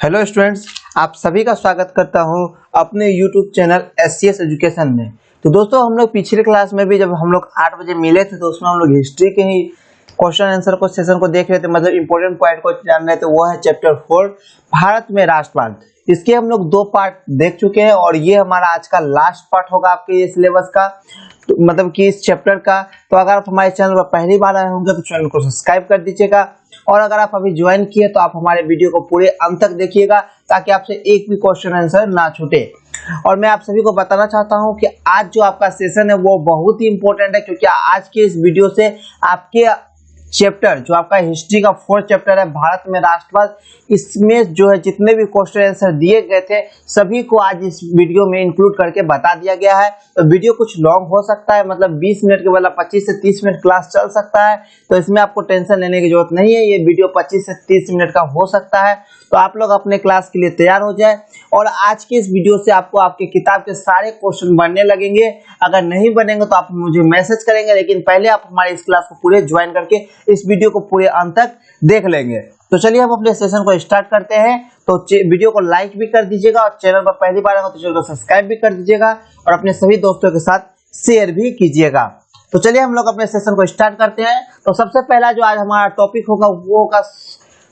Hello students, आप सभी का स्वागत करता हूं अपने यूट्यूब चैनल SCS एजुकेशन में। तो दोस्तों, हम लोग पिछले क्लास में भी जब हम लोग 8 बजे मिले थे तो उसमें हम लोग हिस्ट्री के ही क्वेश्चन आंसर को सेशन को देख रहे थे, मतलब इंपॉर्टेंट पॉइंट को जान रहे थे। वो है चैप्टर 4 भारत में राष्ट्रवाद। इसके हम लोग 2 पार्ट देख चुके हैं और ये हमारा आज का लास्ट पार्ट होगा आपके ये सिलेबस का, तो मतलब कि इस चैप्टर का। तो अगर आप हमारे चैनल पर पहली बार आए होंगे तो चैनल को सब्सक्राइब कर दीजिएगा, और अगर आप अभी ज्वाइन किए तो आप हमारे वीडियो को पूरे अंत तक देखिएगा ताकि आपसे एक भी क्वेश्चन आंसर ना छूटे। और मैं आप सभी को बताना चाहता हूं कि आज जो आपका सेशन है वो बहुत ही इंपॉर्टेंट है, क्योंकि आज के इस वीडियो से आपके चैप्टर जो आपका हिस्ट्री का 4th चैप्टर है भारत में राष्ट्रवाद, इसमें जो है जितने भी क्वेश्चन आंसर दिए गए थे सभी को आज इस वीडियो में इंक्लूड करके बता दिया गया है। तो वीडियो कुछ लॉन्ग हो सकता है, मतलब 20 मिनट के बदला 25 से 30 मिनट क्लास चल सकता है, तो इसमें आपको टेंशन लेने की जरूरत नहीं है। ये वीडियो 25 से 30 मिनट का हो सकता है, तो आप लोग अपने क्लास के लिए तैयार हो जाए। और आज के इस वीडियो से आपको आपके किताब के सारे क्वेश्चन बनने लगेंगे। अगर नहीं बनेंगे तो आप मुझे मैसेज करेंगे, लेकिन पहले आप हमारे इस क्लास को पूरे ज्वाइन करके इस वीडियो को पूरे अंत तक देख लेंगे। तो चलिए हम अपने सेशन को स्टार्ट करते हैं। तो वीडियो को लाइक भी कर दीजिएगा, और चैनल पर पहली बार आएगा तो चैनल को सब्सक्राइब भी कर दीजिएगा, और अपने सभी दोस्तों के साथ शेयर भी कीजिएगा। तो चलिए हम लोग अपने सेशन को स्टार्ट करते हैं। तो सबसे पहला जो आज हमारा टॉपिक होगा वो होगा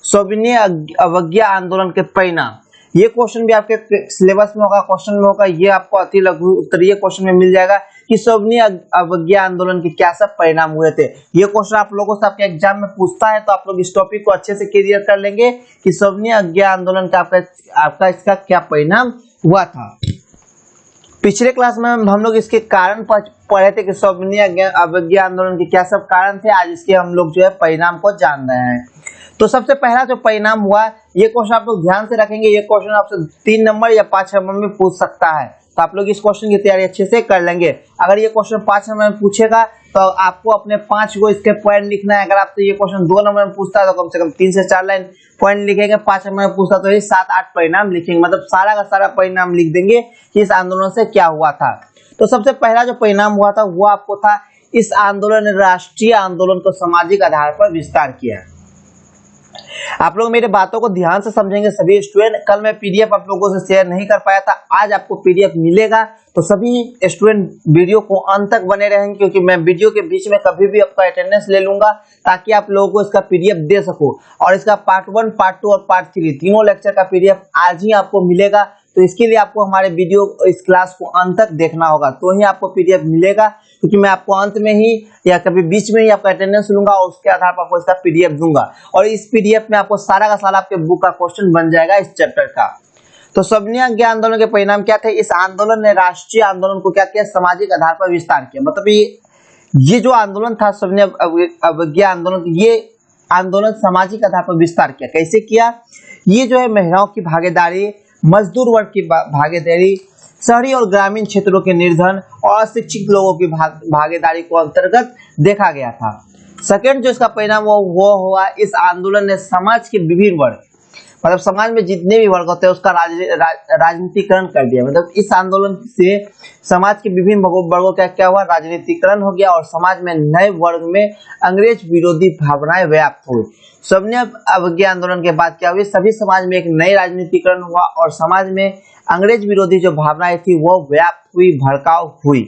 सविनय अवज्ञा आंदोलन के परिणाम। ये क्वेश्चन भी आपके सिलेबस में होगा, क्वेश्चन में होगा। ये आपको अति लघु उत्तरीय क्वेश्चन में मिल जाएगा कि सविनय अवज्ञा आंदोलन के क्या सब परिणाम हुए थे। ये क्वेश्चन आप लोगों से आपके एग्जाम में पूछता है, तो आप लोग इस टॉपिक को अच्छे से क्लियर कर लेंगे कि सविनय अवज्ञा आंदोलन का आपका इसका क्या परिणाम हुआ था। पिछले क्लास में हम लोग इसके कारण पढ़े थे कि सविनय अवज्ञा आंदोलन के क्या सब कारण थे। आज इसके हम लोग जो है परिणाम को जान रहे हैं। तो सबसे पहला जो परिणाम हुआ, ये क्वेश्चन आप लोग ध्यान से रखेंगे। ये क्वेश्चन आपसे 3 नंबर या 5 नंबर में पूछ सकता है, तो आप लोग इस क्वेश्चन की तैयारी अच्छे से कर लेंगे। अगर ये क्वेश्चन 5 नंबर में पूछेगा तो आपको अपने 5 गो इसके पॉइंट लिखना है। अगर आपसे ये क्वेश्चन 2 नंबर में पूछता है तो कम से कम 3 से 4 लाइन पॉइंट लिखेंगे। 5 नंबर में पूछता तो ये 7-8 परिणाम लिखेंगे, मतलब सारा का सारा परिणाम लिख देंगे कि इस आंदोलन से क्या हुआ था। तो सबसे पहला जो परिणाम हुआ था वो आपको था, इस आंदोलन ने राष्ट्रीय आंदोलन को सामाजिक आधार पर विस्तार किया। आप लोग मेरे बातों को ध्यान से समझेंगे सभी स्टूडेंट। कल मैं पीडीएफ आप लोगों से शेयर नहीं कर पाया था, आज आपको पीडीएफ मिलेगा, तो सभी स्टूडेंट वीडियो को अंत तक बने रहेंगे, क्योंकि मैं वीडियो के बीच में कभी भी आपका अटेंडेंस ले लूंगा ताकि आप लोगों को इसका पीडीएफ दे सकूं। और इसका पार्ट 1, पार्ट 2 और पार्ट 3 तीनों लेक्चर का पीडीएफ आज ही आपको मिलेगा। तो इसके लिए आपको हमारे वीडियो इस क्लास को अंत तक देखना होगा, तो ही आपको पीडीएफ मिलेगा, क्योंकि मैं आपको अंत में ही या कभी बीच में ही आपका अटेंडेंस लूंगा और उसके आधार पर आपको इसका पीडीएफ दूंगा। और इस पीडीएफ में आपको सारा का सारा आपके बुक का क्वेश्चन बन जाएगा इस चैप्टर का। तो सविनय अवज्ञा आंदोलन के परिणाम क्या थे? इस आंदोलन ने राष्ट्रीय आंदोलन को क्या किया? सामाजिक आधार पर विस्तार किया। मतलब ये जो आंदोलन था सविनय अवज्ञा आंदोलन, ये आंदोलन सामाजिक आधार पर विस्तार किया। कैसे किया? ये जो है महिलाओं की भागीदारी, मजदूर वर्ग की भागीदारी, शहरी और ग्रामीण क्षेत्रों के निर्धन और अशिक्षित लोगों की भागीदारी को अंतर्गत देखा गया था। सेकंड जो इसका परिणाम वो हुआ, इस आंदोलन ने समाज के विभिन्न वर्ग, मतलब समाज में जितने भी वर्ग होते हैं उसका राजनीतिकरण कर दिया। मतलब इस आंदोलन से समाज के विभिन्न वर्गों का क्या हुआ? राजनीतिकरण हो गया, और समाज में नए वर्ग में अंग्रेज विरोधी भावनाएं व्याप्त हुई। सविनय अवज्ञा आंदोलन के बाद क्या हुई? सभी समाज में एक नई राजनीतिकरण हुआ और समाज में अंग्रेज विरोधी जो भावनाएं थी वो व्याप्त हुई, भड़काऊ हुई।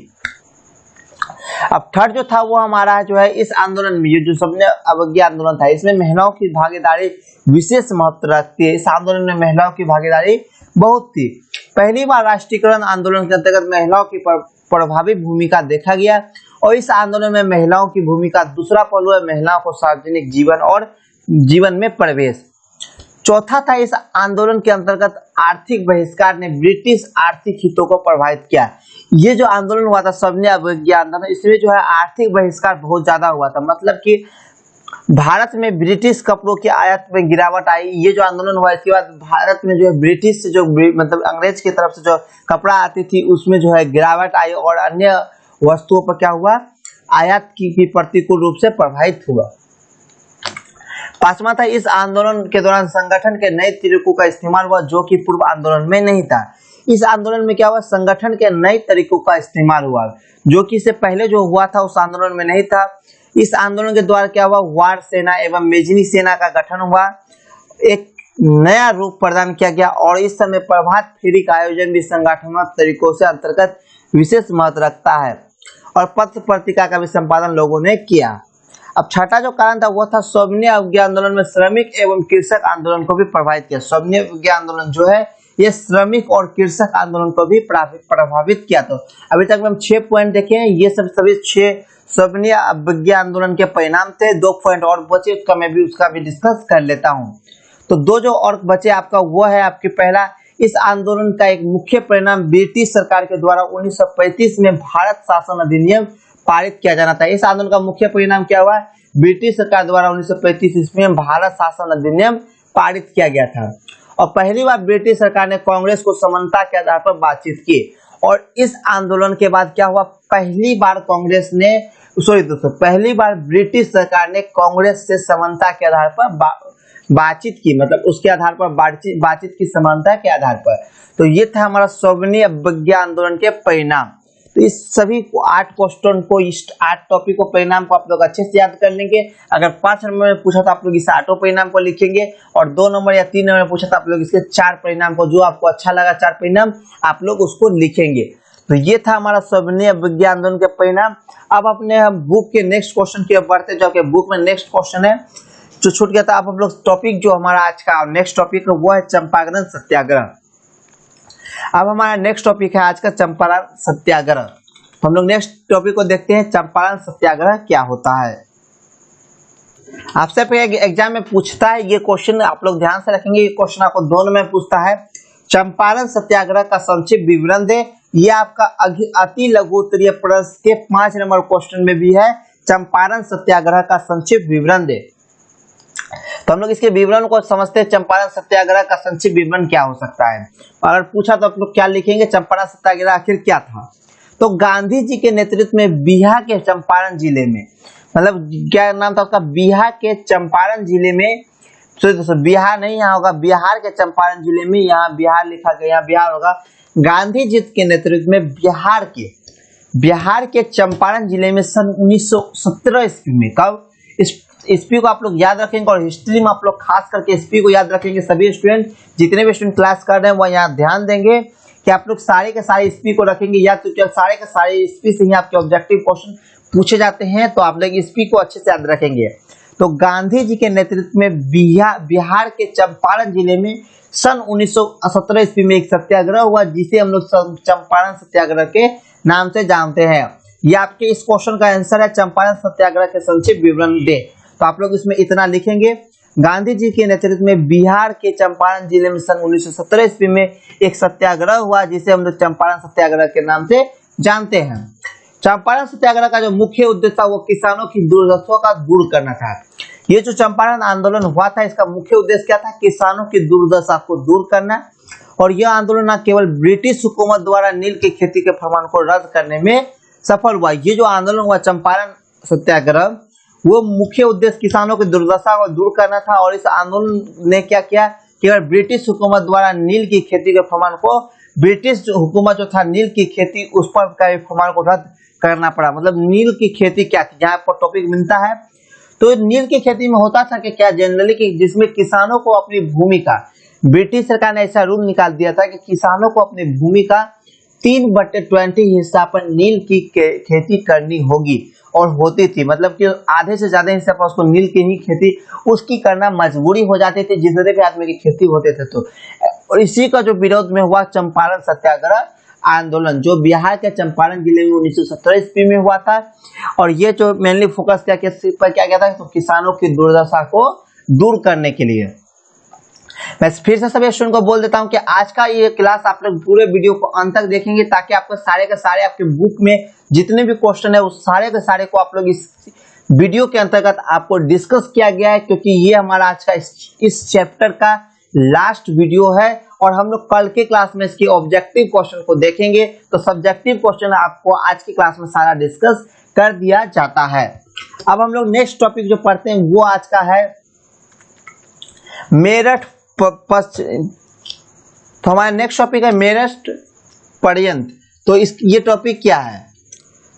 अब थर्ड जो था वो हमारा जो है, इस आंदोलन में जो सविनय अवज्ञा आंदोलन था इसमें महिलाओं की भागीदारी विशेष महत्व रखती है। इस आंदोलन में महिलाओं की भागीदारी बहुत थी। पहली बार राष्ट्रीयकरण आंदोलन के अंतर्गत महिलाओं की प्रभावी भूमिका देखा गया, और इस आंदोलन में महिलाओं की भूमिका दूसरा पहलू है महिलाओं को सार्वजनिक जीवन में प्रवेश। चौथा था, इस आंदोलन के अंतर्गत आर्थिक बहिष्कार ने ब्रिटिश आर्थिक हितों को प्रभावित किया। ये जो आंदोलन हुआ था सविनय अवज्ञा आंदोलन, इसमें जो है आर्थिक बहिष्कार बहुत ज्यादा हुआ था। मतलब कि भारत में ब्रिटिश कपड़ों की आयात में गिरावट आई। ये जो आंदोलन हुआ इसके बाद भारत में जो है ब्रिटिश से जो मतलब अंग्रेज की तरफ से जो कपड़ा आती थी उसमें जो है गिरावट आई, और अन्य वस्तुओं पर क्या हुआ? आयात की प्रतिकूल रूप से प्रभावित हुआ। पांचवा था, इस आंदोलन के दौरान संगठन के नए तरीकों का इस्तेमाल हुआ जो कि पूर्व आंदोलन में नहीं था। इस आंदोलन में क्या हुआ? संगठन के नए तरीकों का इस्तेमाल हुआ जो कि इससे पहले जो हुआ था उस आंदोलन में नहीं था। इस आंदोलन के द्वारा क्या हुआ? वार सेना एवं मेजनी सेना का गठन हुआ। एक नया रूप प्रदान किया गया और इस समय प्रभात फेरी का आयोजन भी संगठनात्मक तरीकों से अंतर्गत विशेष महत्व रखता है और पत्र पत्रिका का भी संपादन लोगों ने किया। अब छठा जो कारण था वो था सविनय अवज्ञा आंदोलन में श्रमिक एवं कृषक आंदोलन को भी प्रभावित किया। सविनय अवज्ञा आंदोलन जो है ये श्रमिक और कृषक आंदोलन को भी प्रभावित किया। तो अभी तक हम 6 पॉइंट देखे हैं, ये सब सभी 6 सविनय अवज्ञा आंदोलन के परिणाम थे। 2 पॉइंट और बचे, उसका भी डिस्कस कर लेता हूँ। तो 2 जो और बचे आपका वो है आपके पहला, इस आंदोलन का एक मुख्य परिणाम ब्रिटिश सरकार के द्वारा 1935 में भारत शासन अधिनियम पारित किया जाना था। इस आंदोलन का मुख्य परिणाम क्या हुआ? ब्रिटिश सरकार द्वारा 1935 ईस्वी में भारत शासन अधिनियम पारित किया गया था और पहली बार ब्रिटिश सरकार ने कांग्रेस को समानता के आधार पर बातचीत की। और इस आंदोलन के बाद क्या हुआ? पहली बार ब्रिटिश सरकार ने कांग्रेस से समानता के आधार पर बातचीत की, मतलब उसके आधार पर बातचीत की समानता के आधार पर। तो ये था हमारा सविनय अवज्ञा आंदोलन के परिणाम। तो इस सभी को 8 क्वेश्चन को, इस 8 टॉपिक को, परिणाम को आप लोग अच्छे से याद कर लेंगे। अगर 5 नंबर में पूछा तो आप लोग इस 8 परिणाम को लिखेंगे और 2 नंबर या 3 नंबर में पूछा तो आप लोग इसके 4 परिणाम को, जो आपको अच्छा लगा 4 परिणाम आप लोग उसको लिखेंगे। तो ये था हमारा सविनय अवज्ञा आंदोलन के परिणाम। अब अपने हम बुक के नेक्स्ट क्वेश्चन की ओर बढ़ते, जो कि बुक में नेक्स्ट क्वेश्चन है जो छूट गया था। अब हम लोग टॉपिक जो हमारा आज का नेक्स्ट टॉपिक है वो है चंपारण सत्याग्रह। अब हमारा नेक्स्ट टॉपिक है आज का चंपारण सत्याग्रह। तो हम लोग नेक्स्ट टॉपिक को देखते हैं, चंपारण सत्याग्रह क्या होता है। आपसे एग्जाम में पूछता है ये क्वेश्चन, आप लोग ध्यान से रखेंगे। ये क्वेश्चन आपको 2 नंबर में पूछता है, चंपारण सत्याग्रह का संक्षिप्त विवरण दे। ये आपका अति लघु उत्तरीय प्रश्न के 5 नंबर क्वेश्चन में भी है, चंपारण सत्याग्रह का संक्षिप्त विवरण दे। तो हम लोग इसके विवरण को समझते हैं। चंपारण सत्याग्रह का संक्षिप्त विवरण क्या हो सकता है? अगर पूछा तो आप लोग क्या लिखेंगे? चंपारण सत्याग्रह आखिर क्या था? तो गांधी जी के नेतृत्व में बिहार के चंपारण जिले में, मतलब क्या नाम था उसका? बिहार के चंपारण जिले में, तो बिहार नहीं यहाँ होगा, बिहार के चंपारण जिले में, यहाँ बिहार लिखा गया, यहाँ बिहार होगा। गांधी जी के नेतृत्व में बिहार के चंपारण जिले में सन 1917 ईस्वी में, कब? ईस्वी को आप लोग याद रखेंगे और हिस्ट्री में आप लोग खास करके ईस्वी को याद रखेंगे। सभी स्टूडेंट, जितने भी स्टूडेंट क्लास कर रहे हैं वो यहाँ ध्यान देंगे कि आप लोग सारे के सारे ईस्वी को रखेंगे, या तो सारे के सारे ईस्वी से ही आपके ऑब्जेक्टिव क्वेश्चन पूछे जाते हैं, तो आप लोग ईस्वी को अच्छे से याद रखेंगे। तो गांधी जी के नेतृत्व में बिहार के चंपारण जिले में सन 1917 ईस्वी में एक सत्याग्रह हुआ, जिसे हम लोग चंपारण सत्याग्रह के नाम से जानते हैं। ये आपके इस क्वेश्चन का आंसर है, चंपारण सत्याग्रह के संक्षिप्त विवरण दे। तो आप लोग इसमें इतना लिखेंगे, गांधी जी के नेतृत्व में बिहार के चंपारण जिले में सन 1917 ईस्वी में एक सत्याग्रह हुआ, जिसे हम लोग चंपारण सत्याग्रह के नाम से जानते हैं। चंपारण सत्याग्रह का जो मुख्य उद्देश्य था वो किसानों की दुर्दशा का दूर करना था। ये जो चंपारण आंदोलन हुआ था, इसका मुख्य उद्देश्य क्या था? किसानों की दुर्दशा को दूर करना। और यह आंदोलन न केवल ब्रिटिश हुकूमत द्वारा नील की खेती के फरमान को रद्द करने में सफल हुआ। ये जो आंदोलन हुआ चंपारण सत्याग्रह, वो मुख्य उद्देश्य किसानों की दुर्दशा को दूर करना था। और इस आंदोलन ने क्या किया? केवल ब्रिटिश हुकूमत द्वारा नील की खेती के फरमान को, ब्रिटिश हुकूमत जो था नील की खेती उस पर का फरमान को रद्द करना पड़ा। मतलब नील की खेती क्या थी, जहाँ पर टॉपिक मिलता है। तो नील की खेती में होता था कि क्या जनरली कि जिसमें किसानों को अपनी भूमि का, ब्रिटिश सरकार ने ऐसा रूल निकाल दिया था कि किसानों को अपनी भूमि का 3/20 हिस्सा पर नील की खेती करनी होगी और होती थी। मतलब कि आधे से ज्यादा हिस्से पर उसको नील की ही खेती उसकी करना मजबूरी हो जाती थी, जितने भी आदमी की खेती होते थे। तो और इसी का जो विरोध में हुआ चंपारण सत्याग्रह आंदोलन, जो बिहार के चंपारण जिले में 1917 ईस्वी में हुआ था। और ये जो मेनली फोकस क्या किया था? तो किसानों की दुर्दशा को दूर करने के लिए। मैं फिर से सभी स्टूडेंट को बोल देता हूं कि आज का ये क्लास आप लोग पूरे वीडियो को अंत तक देखेंगे, ताकि आपको सारे के सारे आपके बुक में जितने भी क्वेश्चन है उस सारे के सारे को आप लोग इस वीडियो के अंतर्गत आपको डिस्कस किया गया है, क्योंकि ये हमारा आज का इस चैप्टर का लास्ट वीडियो है। और हम लोग कल के क्लास में इसके ऑब्जेक्टिव क्वेश्चन को देखेंगे। तो सब्जेक्टिव क्वेश्चन आपको आज की क्लास में सारा डिस्कस कर दिया जाता है। अब हम लोग नेक्स्ट टॉपिक जो पढ़ते हैं वो आज का है मेरठ पश्चिम। तो हमारा नेक्स्ट टॉपिक है मेरठ पर्यंत। तो ये टॉपिक क्या है?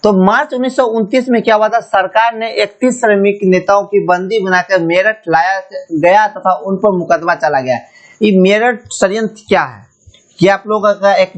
तो मार्च 1929 में क्या हुआ था, सरकार ने 31 श्रमिक नेताओं की बंदी बनाकर मेरठ लाया गया तथा उन पर मुकदमा चला गया। ये मेरठ षड्यंत्र क्या है, ये आप लोगों का एक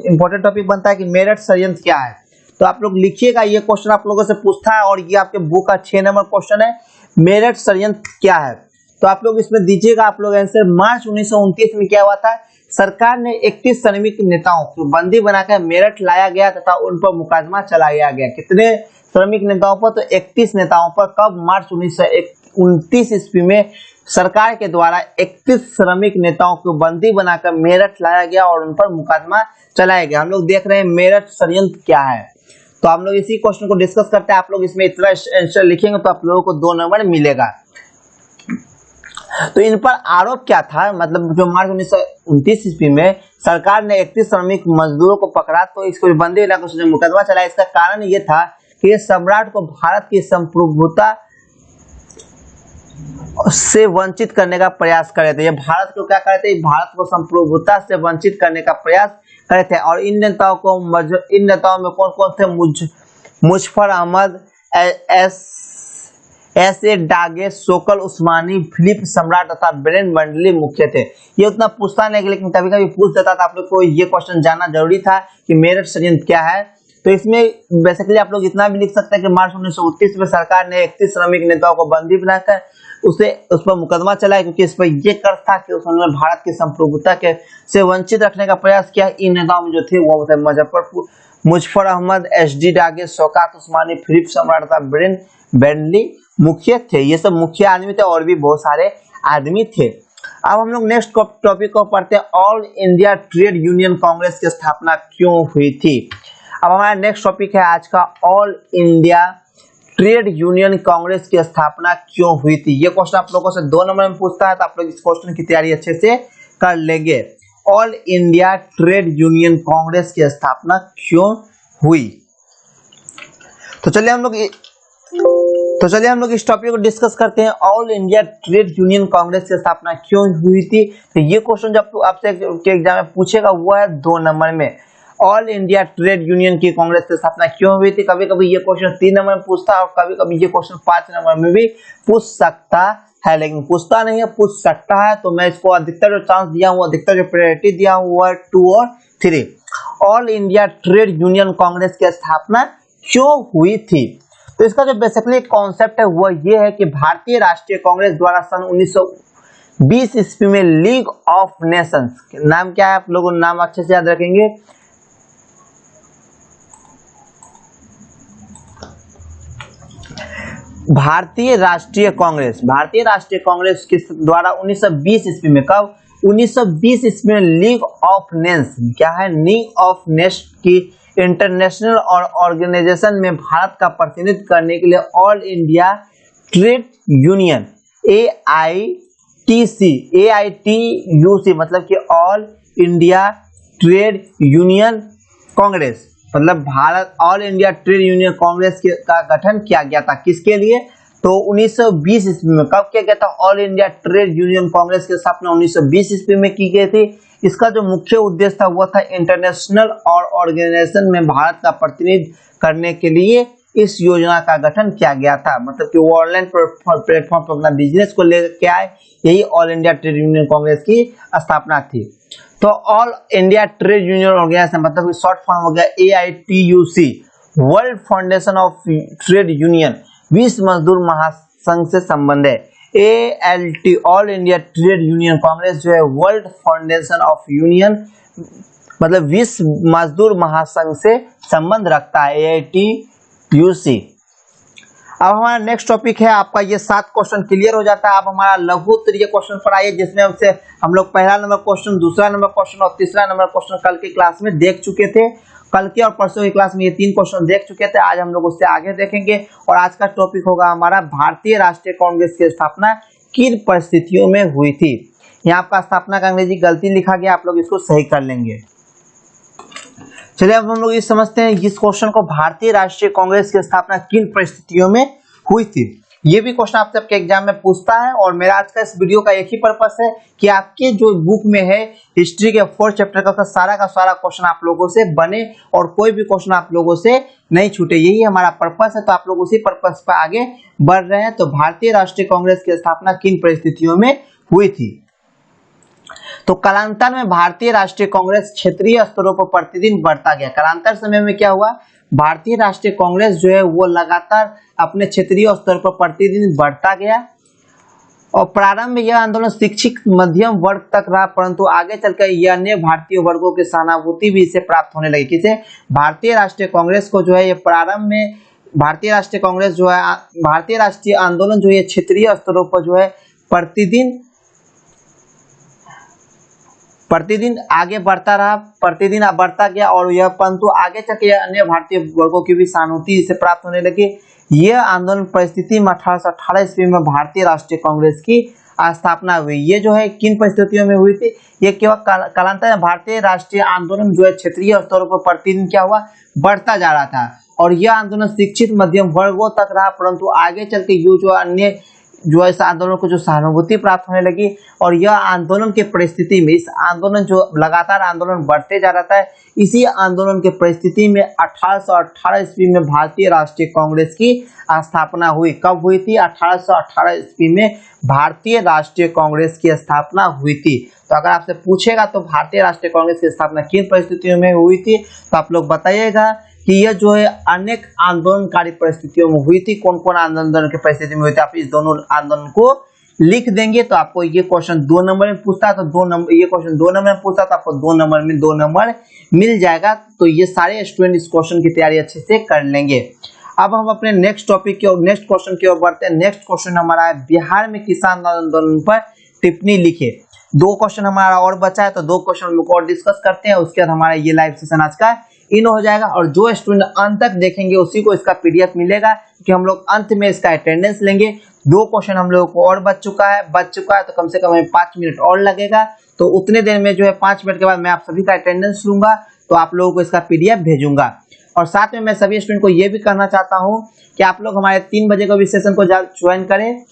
इंपॉर्टेंट टॉपिक बनता है कि मेरठ षड्यंत्र क्या है। तो आप लोग लिखिएगा, ये क्वेश्चन आप लोगों से पूछता है और ये आपके बुक का 6 नंबर क्वेश्चन है, मेरठ षड्यंत्र क्या है। तो आप लोग इसमें दीजिएगा आप लोग आंसर। मार्च 1929 में क्या हुआ था, सरकार ने 31 श्रमिक नेताओं को बंदी बनाकर मेरठ लाया गया तथा उन पर मुकदमा चलाया गया। कितने श्रमिक नेताओं पर, तो 31 नेताओं पर। कब, मार्च 1929 ईस्वी में सरकार के द्वारा 31 श्रमिक नेताओं को बंदी बनाकर मेरठ लाया गया और उन पर मुकदमा चलाया गया। हम लोग देख रहे हैं मेरठ षड्यंत्र क्या है। तो हम लोग इसी क्वेश्चन को डिस्कस करते हैं। आप लोग इसमें इतना आंसर लिखेंगे तो आप लोगों को 2 नंबर मिलेगा। तो इन पर आरोप क्या था, मतलब जो मार्च 1929 ईस्वी में सरकार ने 31 श्रमिक मजदूरों को पकड़ा तो इसको बंदी बनाकर मुकदमा चलाया। इसका कारण ये था कि ये सम्राट को भारत की संप्रभुता से वंचित करने का प्रयास कर रहे थे। ये भारत को क्या कर रहे थे, भारत को संप्रभुता से वंचित करने का प्रयास कर रहे थे। और इन नेताओं में कौन कौन थे, मुजफ्फर अहमद, ऐसे डागे, शोकल उस्मानी, फिलिप सम्राट तथा ब्रेन बंडली मुख्य थे। ये उतना पूछता नहीं लेकिन कभी कभी पूछ देता था। आप लोग को ये क्वेश्चन जानना जरूरी था कि मेरठ षड्यंत्र क्या है। तो इसमें बेसिकली आप लोग इतना भी लिख सकते हैं कि मार्च 1929 में सरकार ने 31 श्रमिक नेताओं को बंदी बनाकर उस पर मुकदमा चलाया, क्योंकि इस पर यह कर था कि उन्होंने भारत की संप्रभुता के से वंचित रखने का प्रयास किया। इन नेताओं में जो थे वो थे मुजफ्फर अहमद, एसडी डागे, शौकत उस्मानी, फिलिप सम्राट तथा ब्रेन बंडली मुख्य थे। ये सब मुख्य आदमी थे और भी बहुत सारे आदमी थे। अब हम लोग नेक्स्ट टॉपिक को पढ़ते हैं, all India trade union Congress की स्थापना क्यों हुई थी। अब हमारा नेक्स्ट टॉपिक है आज का, all India trade union Congress की स्थापना क्यों हुई थी। ये क्वेश्चन आप लोगों से 2 नंबर में पूछता है, तो आप लोग इस क्वेश्चन की तैयारी अच्छे से कर लेंगे। All India trade union Congress की स्थापना क्यों हुई। तो चलिए हम लोग इस टॉपिक को डिस्कस करते हैं। All India trade union Congress की स्थापना क्यों हुई थी। तो ये क्वेश्चन जब आपसे एग्जाम में पूछेगा वो है 2 नंबर में, ऑल इंडिया ट्रेड यूनियन की कांग्रेस की स्थापना क्यों हुई थी। कभी कभी ये क्वेश्चन 3 नंबर में पूछता है और कभी कभी ये क्वेश्चन 5 नंबर में भी पूछ सकता है, लेकिन पूछता नहीं है, पूछ सकता है। तो मैं इसको अधिकतर जो चांस दिया हूँ, अधिकतर जो प्रायोरिटी दिया हूँ वो है 2 और 3। All India trade union Congress की स्थापना क्यों हुई थी। तो इसका जो बेसिकली कॉन्सेप्ट है वो ये है कि भारतीय राष्ट्रीय कांग्रेस द्वारा सन 1920 ईस्वी में लीग ऑफ नेशंस, नाम क्या है आप लोगों नाम अच्छे से याद रखेंगे, भारतीय राष्ट्रीय कांग्रेस के द्वारा 1920 ईस्वी में, कब 1920 ईस्वी में लीग ऑफ नेशंस, क्या है, लीग ऑफ नेशंस की इंटरनेशनल और ऑर्गेनाइजेशन में भारत का प्रतिनिधित्व करने के लिए all India trade union AITUC मतलब कि all India trade union Congress, मतलब Bharat all India trade union Congress का गठन किया गया था। किसके लिए, तो 1920 ईस्वी में। कब किया गया था, all India trade union Congress की स्थापना 1920 ईस्वी में की गई थी। इसका जो मुख्य उद्देश्य था वो था इंटरनेशनल और ऑर्गेनाइजेशन में भारत का प्रतिनिधित्व करने के लिए इस योजना का गठन किया गया था। मतलब कि वो ऑनलाइन प्लेटफॉर्म पर अपना बिजनेस को लेकर आए, यही All India trade union Congress की स्थापना थी। तो All India trade Union Organisation मतलब कि शॉर्ट फॉर्म हो गया AITUC, World Foundation of Trade Union, विश्व मजदूर महासंघ से संबंध है। ALT All India trade union Congress जो है वर्ल्ड फाउंडेशन ऑफ यूनियन मतलब विश्व मजदूर महासंघ से संबंध रखता है, AITUC। अब हमारा नेक्स्ट टॉपिक है आपका, ये 7 क्वेश्चन क्लियर हो जाता है। अब हमारा लघु उत्तरीय क्वेश्चन पर आइए, जिसमें हमसे हम लोग पहला नंबर क्वेश्चन, दूसरा नंबर क्वेश्चन और तीसरा नंबर क्वेश्चन कल की क्लास में देख चुके थे। कल के और परसों की क्लास में ये 3 क्वेश्चन देख चुके थे। आज हम लोग उससे आगे देखेंगे और आज का टॉपिक होगा हमारा भारतीय राष्ट्रीय कांग्रेस की स्थापना किन परिस्थितियों में हुई थी। यहाँ आपका स्थापना का अंग्रेजी गलती लिखा गया, आप लोग इसको सही कर लेंगे। चलिए अब हम लोग ये समझते हैं इस क्वेश्चन को, भारतीय राष्ट्रीय कांग्रेस की स्थापना किन परिस्थितियों में हुई थी। ये भी क्वेश्चन आपसे आपके एग्जाम में पूछता है। और मेरा आज का इस वीडियो का एक ही पर्पस है कि आपके जो बुक में है हिस्ट्री के 4 चैप्टर का सारा क्वेश्चन आप लोगों से बने और कोई भी क्वेश्चन आप लोगों से नहीं छूटे, यही हमारा पर्पस है। तो आप लोग उसी पर्पस पर आगे बढ़ रहे हैं। तो भारतीय राष्ट्रीय कांग्रेस की स्थापना किन परिस्थितियों में हुई थी? तो कालांतर में भारतीय राष्ट्रीय कांग्रेस क्षेत्रीय स्तरों पर प्रतिदिन बढ़ता गया। कालांतर समय में क्या हुआ, भारतीय राष्ट्रीय कांग्रेस जो है वो लगातार अपने क्षेत्रीय स्तर पर प्रतिदिन बढ़ता गया। और प्रारंभ में यह आंदोलन शिक्षित मध्यम वर्ग तक रहा, परंतु आगे चलकर यह अन्य भारतीय वर्गों की सहानुभूति भी इसे प्राप्त होने लगी। किसे? भारतीय राष्ट्रीय कांग्रेस को जो है ये प्रारंभ में भारतीय राष्ट्रीय कांग्रेस जो है भारतीय राष्ट्रीय आंदोलन जो है क्षेत्रीय स्तरों पर जो है प्रतिदिन आगे बढ़ता रहा, प्रतिदिन बढ़ता गया। और यह परंतु आगे चलकर अन्य भारतीय वर्गों की भी सहानुभूति इसे प्राप्त होने लगी। यह आंदोलन परिस्थिति में 1818 ईस्वी में भारतीय राष्ट्रीय कांग्रेस की स्थापना हुई। ये जो है किन परिस्थितियों में हुई थी? ये केवल कालांतर में भारतीय राष्ट्रीय आंदोलन जो है क्षेत्रीय स्तरों पर प्रतिदिन क्या हुआ, बढ़ता जा रहा था। और यह आंदोलन शिक्षित मध्यम वर्गों तक रहा, परंतु आगे चल के जो अन्य जो इस आंदोलन को जो सहानुभूति प्राप्त होने लगी। और यह आंदोलन के परिस्थिति में इस आंदोलन जो लगातार आंदोलन बढ़ते जा रहा था, इसी आंदोलन के परिस्थिति में 1818 ईस्वी में भारतीय राष्ट्रीय कांग्रेस की स्थापना हुई। कब हुई थी? 1818 ईस्वी में भारतीय राष्ट्रीय कांग्रेस की स्थापना हुई थी। तो अगर आपसे पूछेगा तो भारतीय राष्ट्रीय कांग्रेस की स्थापना किन परिस्थितियों में हुई थी, तो आप लोग बताइएगा कि यह जो है अनेक आंदोलनकारी परिस्थितियों में हुई थी। कौन कौन आंदोलन की परिस्थिति में हुई थी, आप इस दोनों आंदोलन को लिख देंगे। तो आपको ये क्वेश्चन 2 नंबर में पूछता है, तो 2 नंबर, ये क्वेश्चन 2 नंबर में पूछता है तो आपको 2 नंबर में 2 नंबर मिल जाएगा। तो ये सारे स्टूडेंट इस क्वेश्चन की तैयारी अच्छे से कर लेंगे। अब हम अपने नेक्स्ट टॉपिक की और नेक्स्ट क्वेश्चन की ओर बढ़ते हैं। नेक्स्ट क्वेश्चन हमारा है बिहार में किसान आंदोलन पर टिप्पणी लिखे। 2 क्वेश्चन हमारा और बचा है, तो 2 क्वेश्चन हम लोग और डिस्कस करते हैं। उसके बाद हमारा ये लाइव सेशन आज का इन हो जाएगा। और जो स्टूडेंट अंत तक देखेंगे उसी को इसका पीडीएफ मिलेगा, कि हम लोग अंत में इसका अटेंडेंस लेंगे। 2 क्वेश्चन हम लोगों को और बच चुका है, तो कम से कम हमें 5 मिनट और लगेगा। तो उतने देर में जो है 5 मिनट के बाद मैं आप सभी का अटेंडेंस लूंगा, तो आप लोगों को इसका पीडीएफ भेजूंगा। और साथ में मैं सभी स्टूडेंट को ये भी कहना चाहता हूँ कि आप लोग हमारे 3 बजे को भी सेशन को ज्वाइन करें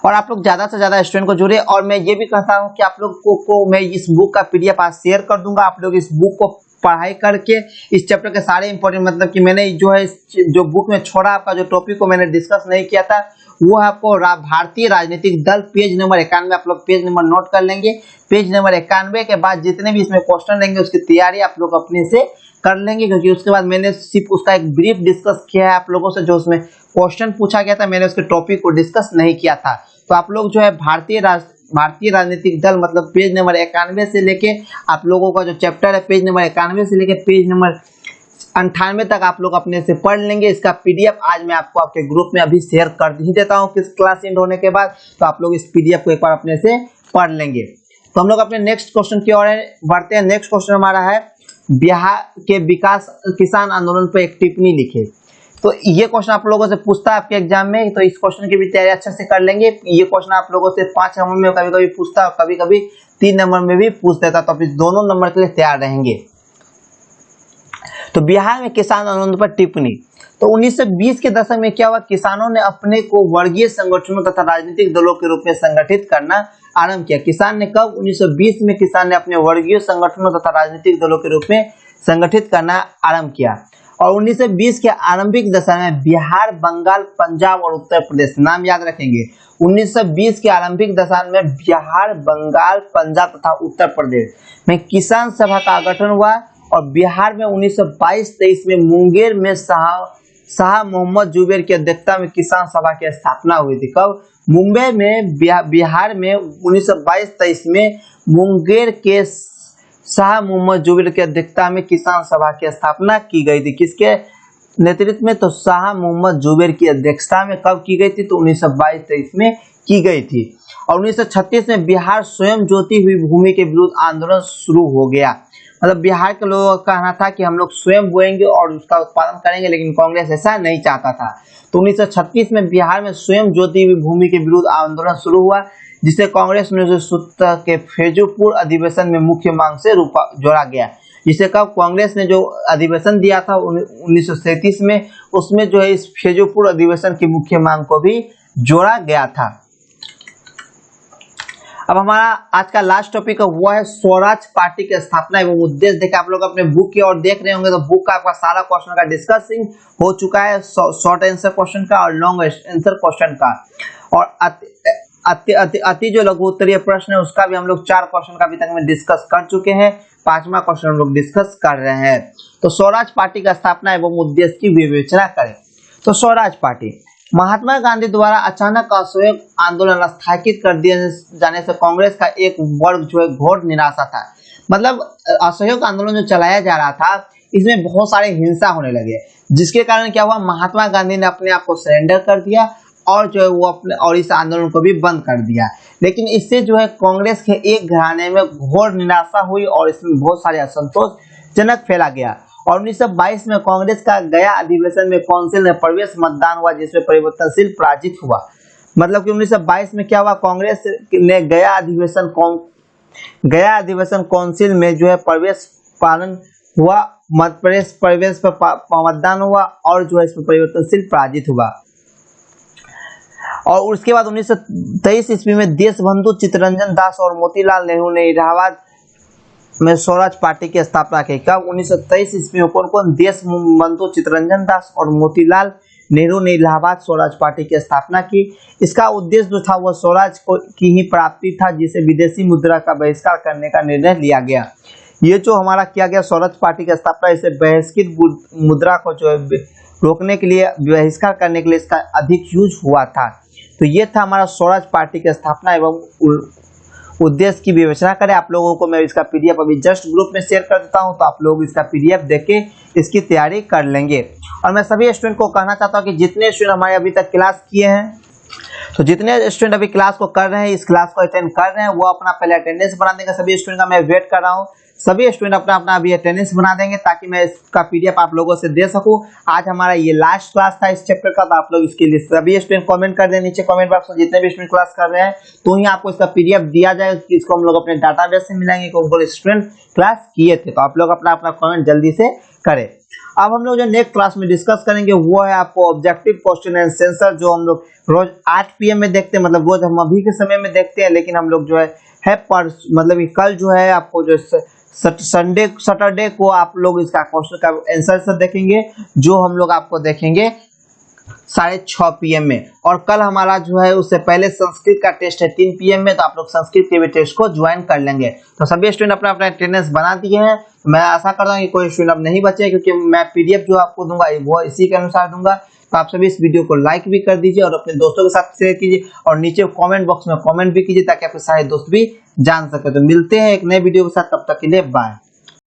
और आप लोग ज्यादा से ज्यादा स्टूडेंट को जुड़े। और मैं ये भी कहता हूँ कि आप लोग को मैं इस बुक का पीडीएफ आज शेयर कर दूंगा। आप लोग इस बुक को पढ़ाई करके इस चैप्टर के सारे इंपॉर्टेंट, मतलब कि मैंने जो है जो बुक में छोड़ा आपका जो टॉपिक को मैंने डिस्कस नहीं किया था, वो आपको भारतीय राजनीतिक दल पेज नंबर 91, आप लोग पेज नंबर नोट कर लेंगे। पेज नंबर 91 के बाद जितने भी इसमें क्वेश्चन रहेंगे उसकी तैयारी आप लोग अपने से कर लेंगे, क्योंकि उसके बाद मैंने सिर्फ उसका एक ब्रीफ डिस्कस किया है आप लोगों से। जो उसमें क्वेश्चन पूछा गया था, मैंने उसके टॉपिक को डिस्कस नहीं किया था। तो आप लोग जो है भारतीय राजनीतिक दल मतलब पेज नंबर 91 से लेके आप लोगों का जो चैप्टर है पेज नंबर 91 से लेके पेज नंबर 98 तक आप लोग अपने से पढ़ लेंगे। इसका पीडीएफ आज मैं आपको आपके ग्रुप में अभी शेयर कर ही देता हूँ किस क्लास एंड होने के बाद। तो आप लोग इस पीडीएफ को एक बार अपने से पढ़ लेंगे। तो हम लोग अपने नेक्स्ट क्वेश्चन की ओर बढ़ते हैं। नेक्स्ट क्वेश्चन हमारा है बिहार के विकास किसान आंदोलन पर एक टिप्पणी लिखे। तो ये क्वेश्चन आप लोगों से पूछता है आपके एग्जाम में, तो इस क्वेश्चन की भी तैयारी अच्छे से कर लेंगे। ये क्वेश्चन आप लोगों से 5 नंबर में कभी कभी पूछता है और कभी कभी 3 नंबर में भी पूछ देता, तो आप इस दोनों नंबर के लिए तैयार रहेंगे। तो बिहार में किसान आंदोलन पर टिप्पणी। तो 1920 के दशक में क्या हुआ, किसानों ने अपने को वर्गीय संगठनों तथा राजनीतिक दलों के रूप में संगठित करना आरंभ किया। किसान ने कब? 1920 में किसान ने अपने वर्गीय संगठनों तथा राजनीतिक दलों के रूप में संगठित करना आरंभ किया। और 1920 के आरंभिक दशा में बिहार, बंगाल, पंजाब और उत्तर प्रदेश, नाम याद रखेंगे। 1920 के आरंभिक दशा में बिहार, बंगाल, पंजाब तथा उत्तर प्रदेश में किसान सभा का गठन हुआ। और बिहार में 1922-23 में मुंगेर में शाह मोहम्मद जुबैर की अध्यक्षता में किसान सभा की स्थापना हुई थी। कब? मुंबई में, बिहार में 1922-23 में मुंगेर के शाह मोहम्मद जुबैर की अध्यक्षता में किसान सभा की स्थापना की गई थी। किसके नेतृत्व में? तो शाह मोहम्मद जुबैर की अध्यक्षता में कब की गई थी? तो 1922-23 में की गई थी। और 1936 में बिहार स्वयं ज्योति हुई भूमि के विरुद्ध आंदोलन शुरू हो गया। मतलब बिहार के लोगों का कहना था कि हम लोग स्वयं बोएंगे और उसका उत्पादन करेंगे, लेकिन कांग्रेस ऐसा नहीं चाहता था। तो 1936 में बिहार में स्वयं ज्योति हुई भूमि के विरुद्ध आंदोलन शुरू हुआ, जिसे कांग्रेस 1970 के फैजूपुर अधिवेशन में मुख्य मांग से जोड़ा गया। जिसे कब कांग्रेस ने जो अधिवेशन दिया था 1937 में, उसमें जो है इस फेजोपुर अधिवेशन की मुख्य मांग को भी जोड़ा गया था। अब हमारा आज का लास्ट टॉपिक है वो है स्वराज पार्टी की स्थापना एवं उद्देश्य। देखिए आप लोग अपने बुक की ओर देख रहे होंगे तो बुक का आपका सारा क्वेश्चन का डिस्कसिंग हो चुका है, शॉर्ट आंसर क्वेश्चन का और लॉन्ग आंसर क्वेश्चन का, और अति जो लघु उत्तरीय प्रश्न है उसका भी हम लोग 4 क्वेश्चन का अभी तक में डिस्कस कर चुके हैं। 5वां क्वेश्चन हम लोग डिस्कस कर रहे हैं। तो स्वराज पार्टी का स्थापना एवं उद्देश्य की विवेचना करें। तो स्वराज पार्टी महात्मा गांधी द्वारा अचानक असहयोग आंदोलन स्थगित कर दिए जाने से कांग्रेस का एक वर्ग जो है घोर निराशा था। मतलब असहयोग आंदोलन जो चलाया जा रहा था इसमें बहुत सारे हिंसा होने लगे, जिसके कारण क्या हुआ, महात्मा गांधी ने अपने आप को सरेंडर कर दिया और जो है वो अपने और इस आंदोलन को भी बंद कर दिया। लेकिन इससे जो है कांग्रेस के एक घराने में घोर निराशा हुई और इसमें बहुत सारे असंतोषजनक फैला गया। और 1922 में कांग्रेस का गया अधिवेशन में काउंसिल में प्रवेश मतदान हुआ, जिसमें परिवर्तनशील पराजित हुआ। मतलब कि 1922 में क्या हुआ, कांग्रेस ने गया अधिवेशन काउंसिल में जो है प्रवेश पालन हुआ, प्रवेश पर मतदान हुआ और जो है इसमें परिवर्तनशील पराजित हुआ। और उसके बाद 1923 ईस्वी में देशबंधु चित्तरंजन दास और मोतीलाल नेहरू ने इलाहाबाद में स्वराज पार्टी की स्थापना की। कब? 1923 ईस्वी में कौन कौन? देशबंधु चित्तरंजन दास और मोतीलाल नेहरू ने इलाहाबाद स्वराज पार्टी की स्थापना की। इसका उद्देश्य जो था वह स्वराज की ही प्राप्ति था, जिसे विदेशी मुद्रा का बहिष्कार करने का निर्णय लिया गया। ये जो हमारा किया गया स्वराज पार्टी की स्थापना, इसे बहिष्कृत मुद्रा को जो है रोकने के लिए, बहिष्कार करने के लिए इसका अधिक यूज हुआ था। तो ये था हमारा स्वराज पार्टी की स्थापना एवं उद्देश्य की विवेचना करें। आप लोगों को मैं इसका पीडीएफ अभी जस्ट ग्रुप में शेयर कर देता हूं, तो आप लोग इसका पीडीएफ देख के इसकी तैयारी कर लेंगे। और मैं सभी स्टूडेंट को कहना चाहता हूं कि जितने स्टूडेंट हमारे अभी तक क्लास किए हैं, तो जितने स्टूडेंट अभी क्लास को कर रहे हैं, इस क्लास को अटेंड कर रहे हैं, वो अपना पहले अटेंडेंस बना देंगे। सभी स्टूडेंट का मैं वेट कर रहा हूँ। सभी स्टूडेंट अपना अपना अभी अटेंडेंस बना देंगे ताकि मैं इसका पीडीएफ आप लोगों से दे सकूं। आज हमारा ये लास्ट क्लास था इस चैप्टर का, तो आप लोग इसके लिए सभी स्टूडेंट कमेंट कर दें नीचे कमेंट बॉक्स में, जितने भी स्टूडेंट क्लास कर रहे हैं, तो ही आपको इसका पीडीएफ दिया जाएगा। इसको हम लोग अपने डाटाबेस से मिलाएंगे कि स्टूडेंट क्लास किए थे। तो आप लोग अपना अपना कमेंट जल्दी से करें। अब हम लोग जो नेक्स्ट क्लास में डिस्कस करेंगे वो है आपको ऑब्जेक्टिव क्वेश्चन एंड आंसर, जो हम लोग रोज 8 PM में देखते हैं। मतलब रोज हम अभी के समय में देखते हैं, लेकिन हम लोग जो है पर मतलब कल जो है आपको जो सैटरडे को आप लोग इसका क्वेश्चन का आंसर देखेंगे, जो हम लोग आपको देखेंगे 6:30 PM में। और कल हमारा जो है उससे पहले संस्कृत का टेस्ट है 3 PM में, तो आप लोग संस्कृत के भी टेस्ट को ज्वाइन कर लेंगे। तो सभी स्टूडेंट अपना अपना अटेंडेंस बना दिए हैं। मैं आशा करता हूँ कि कोई स्टूडेंट अब नहीं बचे, क्योंकि मैं पीडीएफ जो आपको दूंगा वो इसी के अनुसार दूंगा। तो आप सभी इस वीडियो को लाइक भी कर दीजिए और अपने दोस्तों के साथ शेयर कीजिए, और नीचे कमेंट बॉक्स में कमेंट भी कीजिए ताकि आपके सारे दोस्त भी जान सके। तो मिलते हैं एक नए वीडियो के साथ, तब तक के लिए बाय।